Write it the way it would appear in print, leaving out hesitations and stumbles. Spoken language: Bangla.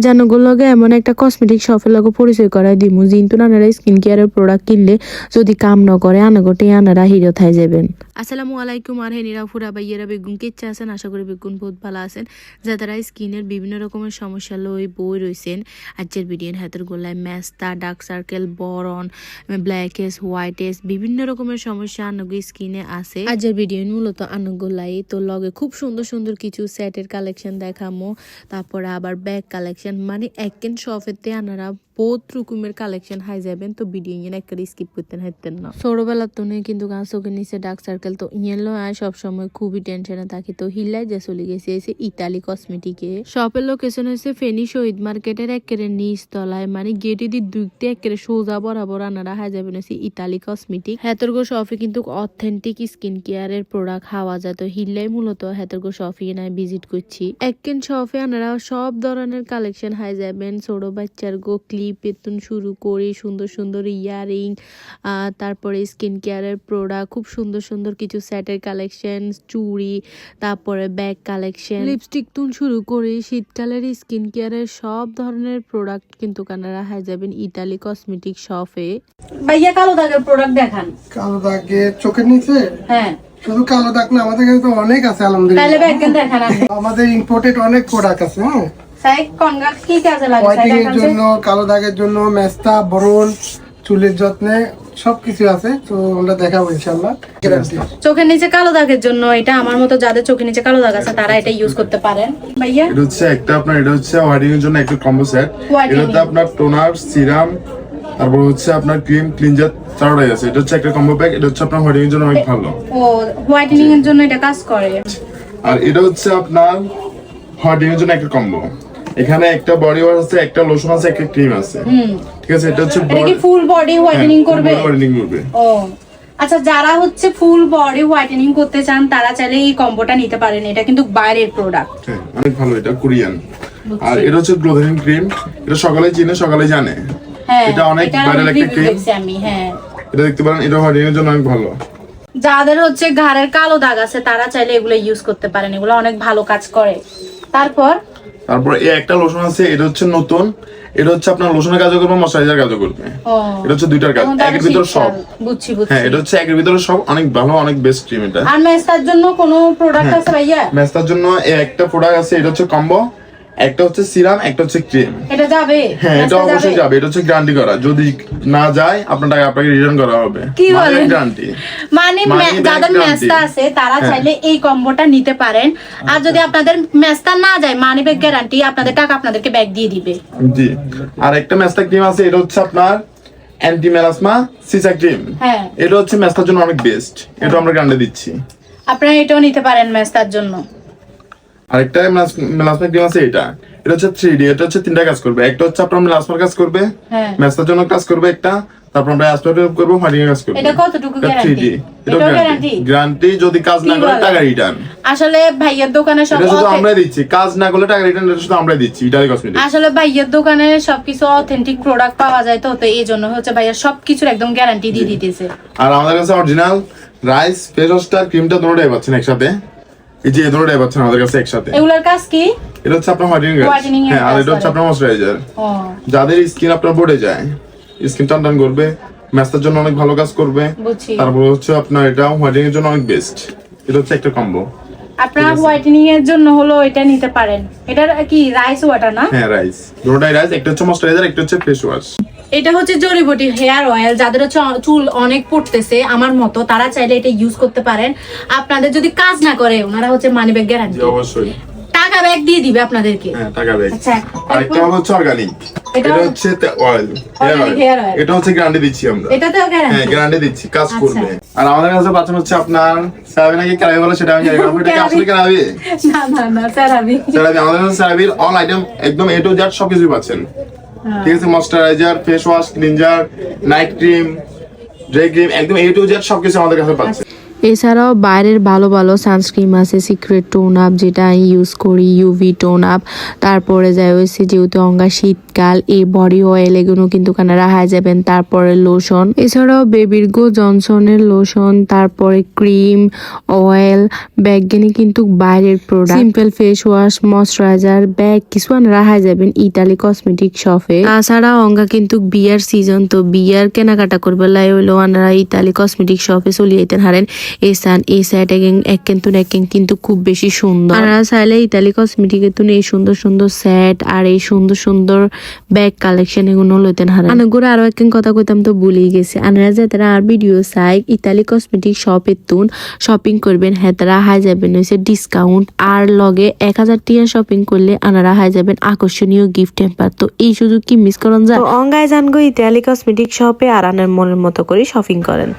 আজ আনুগুলোকে এমন একটা কসমেটিক শপের লগে পরিচয় করাই দিমু কিন্তু আনারা স্কিন কেয়ারের প্রোডাক্ট কিনলে যদি কাম ন করে আনাগোটে আনারা হিরো থাই যাবেন। আসসালামু আলাইকুম আর হেনিরা ফুরা বাইয়েরা বেগুন কিচ্ছা আছেন, আশা করি বেগুন বহুত ভালো আছেন। যারা স্কিনের বিভিন্ন রকমের সমস্যা লই বই রয়েছেন আজকের ভিডিওর হাতের গোলায় মেস্তা, ডার্ক সার্কেল, বরন, ব্ল্যাকেস, হোয়াইটেস বিভিন্ন রকমের সমস্যা আনুগ স্কিনে আছে। আজকের ভিডিও মূলত আনুগুলাই তো লগে খুব সুন্দর সুন্দর কিছু সেটের কালেকশন দেখামো, তারপরে আবার ব্যাগ কালেকশন, মানে একদিন শপেতে আনারা বহুত রকমের কালেকশন হাই যাবেন। তো ভিডিও ইয়ে একটা স্কিপ করতেন হাইতেন না। ছোটবেলা তো কিন্তু গাছ চোখের নিচে ডার্ক সার্কেল তো ইয়েলো আয় সবসময় খুবই টেনশনে থাকি। তো হিল্লাই যে চলে গেছে এসে ইতালি কসমেটিকে। শপের লোকেশন হয়েছে ফেনী শহীদ মার্কেটের একেবারে নিচ তলায়, মানে গেটে দিয়ে দুইতে একেবারে সোজা বরাবর আনারা হাই যাবেন হচ্ছে ইতালি কসমেটিক। হেতর্গো শপে কিন্তু অথেন্টিক স্কিন কেয়ারের প্রোডাক্ট হাওয়া যায়। তো হিল্লাই মূলত হেতর্গো শপে নাই ভিজিট করছি। একদিন শপে আনারা সব ধরনের কালেকশন হাই যাবেন, ছোট বাচ্চার গো ক্লিপ পেতুন শুরু করে সুন্দর সুন্দর ইয়ারিং, তারপরে স্কিন কেয়ারের প্রোডাক্ট, খুব সুন্দর সুন্দর কিছু সেটের কালেকশন, চুড়ি, তারপরে ব্যাগ কালেকশন, লিপস্টিক তুন শুরু করে শীতকালের স্কিন কেয়ারের সব ধরনের প্রোডাক্ট কিন্তু কানারা হাই যাবেন ইতালি কসমেটিক শপে। ভাইয়া কালো দাগের প্রোডাক্ট দেখান। কালো দাগে চোখের নিচে? হ্যাঁ, শুধু কালো দাগ না, আমাদের কাছে তো অনেক আছে আলহামদুলিল্লাহ। তাহলে ব্যাগেন দেখান। আমাদের ইম্পোর্টেড অনেক প্রোডাক্ট আছে। হ্যাঁ, সাইড কনগা কি কাজে লাগে? হোয়াইটিং এর জন্য, কালো দাগের জন্য, মেস্তা, বরণ, চুলের যত্নে সবকিছু আছে। তো আমরা দেখাবো ইনশাআল্লাহ। চোখের নিচে কালো দাগের জন্য এটা আমার মতো যাদের চোখের নিচে কালো দাগ আছে তারা এটা ইউজ করতে পারেন। ভাইয়া এটা হচ্ছে একটা আপনার, এটা হচ্ছে হোয়াইটিং এর জন্য একটা কম্বো সেট। এটাতে আপনার টোনার, সিরাম, তারপর হচ্ছে আপনার ক্রিম, ক্লিনজার চারটাই আছে। এটা হচ্ছে একটা কম্বো প্যাক। এটা হচ্ছে আপনার হোয়াইটিং এর জন্য অনেক ভালো। ও হোয়াইটেনিং এর জন্য এটা কাজ করে। আর এটা হচ্ছে আপনার হোয়াইটিং এর জন্য একটা কম্বো। এখানে একটা বডি ওয়াশ আছে, একটা লোশন আছে, একটা ক্রিম আছে। ঠিক আছে, এটা হচ্ছে এটা কি ফুল বডি হোয়াইটেনিং করবে? হোয়াইটেনিং করবে। ও আচ্ছা, যারা হচ্ছে ফুল বডি হোয়াইটেনিং করতে চান তারা চাইলে এই কম্বোটা নিতে পারেন। এটা কিন্তু বাইরের প্রোডাক্ট। হ্যাঁ, অনেক ভালো, এটা কোরিয়ান। আর এটা হচ্ছে গ্লোথিং ক্রিম। এটা সকালে চিনে সকালে জানে। হ্যাঁ, এটা অনেক ভাইরাল একটা ক্রিম। আমি হ্যাঁ, এটা দেখতে পারেন, এটা হোয়াইটিং এর জন্য অনেক ভালো। যাদের হচ্ছে ঘাড়ের কালো দাগ আছে তারা চাইলে এগুলো ইউজ করতে পারেন, এগুলো অনেক ভালো কাজ করে। তারপর এই একটা লোশন আছে, এটা হচ্ছে নতুন। এটা হচ্ছে আপনার লোশনের কাজও করবে, ময়শ্চারাইজার কাজও করবে। এটা হচ্ছে দুইটার কাজ, একের ভিতর সব। বুঝছি। হ্যাঁ, এটা হচ্ছে একের ভিতরে সব, অনেক ভালো, অনেক বেস্ট ক্রিম এটা। আর মেস্তার জন্য কোনো প্রোডাক্ট আছে ভাইয়া? মেস্তার জন্য একটা প্রোডাক্ট আছে, এটা হচ্ছে কম্বো। একটা হচ্ছে সিরাম, একটা হচ্ছে ক্রিম। এটা যাবে? হ্যাঁ, এটা অবশ্যই যাবে। এটা হচ্ছে গ্যারান্টি করা, যদি না যায় আপনার টাকা আপনাকে রিটার্ন করা হবে। কি বলেন? গ্যারান্টি মানে যাদের মেস্তা আছে তারা চাইলে এই কম্বোটা নিতে পারেন। আর যদি আপনাদের মেস্তা না যায়, মানি ব্যাগ গ্যারান্টি, আপনাদের টাকা আপনাদেরকে ব্যাগ দিয়ে দিবে। জি। আর একটা মেস্তা ক্রিম আছে, এটা হচ্ছে আপনার অ্যান্টি মেলাসমা সিসা ক্রিম। হ্যাঁ, এটা হচ্ছে মেস্তার জন্য অনেক বেস্ট। এটা আমরা গ্যারান্টি দিচ্ছি। আপনারা এটাও নিতে পারেন মেস্তার জন্য। আরেকটা মেলাসমা ক্রিম আছে, এটা হচ্ছে 3D। এটা হচ্ছে তিনটা কাজ করবে। একটা হচ্ছে আপনার মেলাসমার কাজ করবে, মেস্তার জন্য কাজ করবে একটা, তারপর আমরা অ্যাসপারেট করব, হোয়াইটিং কাজ করবে। এটা কতটুকু গ্যারান্টি? এটা গ্যারান্টি। গ্যারান্টি যদি কাজ না করে টাকা রিটার্ন। আসলে ভাইয়ের দোকানে সব এটা শুধু আমরাই দিচ্ছি, কাজ না করলে টাকা রিটার্ন। এটা শুধু আমরাই দিচ্ছি ইটালি কসমেটিক। আসলে ভাইয়ের দোকানে সবকিছু অথেন্টিক প্রোডাক্ট পাওয়া যায়, তো এই জন্য হচ্ছে ভাইয়া সবকিছুর একদম গ্যারান্টি দিয়ে দিতেছে। আর আমাদের কাছে অরিজিনাল রাইস, ফেস ওয়াশ আর ক্রিমটা দুটোটাই পাচ্ছেন একসাথে। এই যে দুটোটাই পাচ্ছেন আমাদের কাছে একসাথে। এগুলোর কাজ কি? এটা হচ্ছে আপনার হোয়াইটেনিং। হ্যাঁ, আর এটা হচ্ছে আপনার ময়শ্চারাইজার। যাদের স্কিন আপনার পড়ে যায়, স্কিন টান করবে, মেস্তার জন্য অনেক ভালো কাজ করবে। তারপর হচ্ছে আপনার এটা হোয়াইটেনিং এর জন্য অনেক বেস্ট। এটা হচ্ছে একটা কম্বো। আপনারা হোয়াইটেনিং এর জন্য হলো এটা নিতে পারেন। এটা কি রাইস ওয়াটার না? হ্যাঁ, রাইস। দুটোটাই রাইস। একটা হচ্ছে ময়শ্চারাইজার, একটা হচ্ছে ফেস ওয়াশ। এটা হচ্ছে জড়িবুটি হেয়ার অয়েল। যাদের হচ্ছে চুল অনেক পড়তেছে আমার মতো, তারা চাইলে এটা ইউজ করতে পারেন। আপনাদের যদি কাজ না করে, ওনারা হচ্ছে মানি ব্যাগ গ্যারান্টি। অবশ্যই টাকা ব্যাগ দিয়ে দিবে আপনাদেরকে। হ্যাঁ, টাকা ব্যাগ। আচ্ছা, আরেকটা হচ্ছে অর্গানিক। এটা হচ্ছে অয়েল, হেয়ার অয়েল। এটা হচ্ছে গ্যারান্টি দিচ্ছি আমরা। এটাতেও গ্যারান্টি? হ্যাঁ, গ্যারান্টি দিচ্ছি, কাজ করবে। আর আমাদের কাছে পাচ্ছেন হচ্ছে আপনার সারাবি, নাকি ক্যারাবি বলে সেটা আমি জানি না। এটা কি আসলে ক্যারাবি? না, সারাবি। আমাদের কাছে সারাবির অল আইটেম একদম A to Z সবকিছু পাচ্ছেন। ঠিক আছে, moisturiser, face wash, cleanser, night cream, day cream, একদম A to Z সবকিছু আমাদের কাছে পাচ্ছেন। এছাড়াও বাইরের ভালো ভালো সানস্ক্রিন আছে, সিক্রেট টোন আপ যেটা আমি ইউজ করি, ইউভি টোন আপ। তারপরে যায় হচ্ছে যেহেতু অঙ্গা শীতকাল কেমিক্যাল, এই বডি অয়েল এগুলো কিন্তু কানারা হাই যাবেন। তারপরে লোশন, এছাড়াও বেবির গো জনসনের লোশন, তারপরে ক্রিম, অয়েল, ব্যাগগেনি কিন্তু বাইরের product, simple face wash, moisturiser, bag কিছু আনারা হাই যাবেন ইতালি কসমেটিক শপে। তাছাড়া অঙ্গা কিন্তু বিয়ার সিজন, তো বিয়ার কেনাকাটা করবে লাই হইলো আনারা ইতালি কসমেটিক শপে চলে যেতেন হারেন। এই সাইড একেন কিন্তু খুব বেশি সুন্দর। আনারা চাইলে ইতালি কসমেটিকের তুন এই সুন্দর সুন্দর সেট আর এই সুন্দর সুন্দর ব্যাগ কালেকশন এগুলো লইতেন হারেন। আনাগুলো আরো একদিন কথা কইতাম তো ভুলেই গেছে। আনারা যে তারা আর ভিডিও চাই ইতালি কসমেটিক শপের তুন শপিং করবেন, হ্যাঁ তারা হাই যাবেন হয়েছে ডিসকাউন্ট, আর লগে 1000 টিয়া শপিং করলে আনারা হাই যাবেন আকর্ষণীয় গিফট টেম্পার। তো এই সুযোগ কি মিস করেন যায়? অঙ্গায় জানগো ইতালি কসমেটিক শপে আর আনার মনের মতো করে শপিং করেন।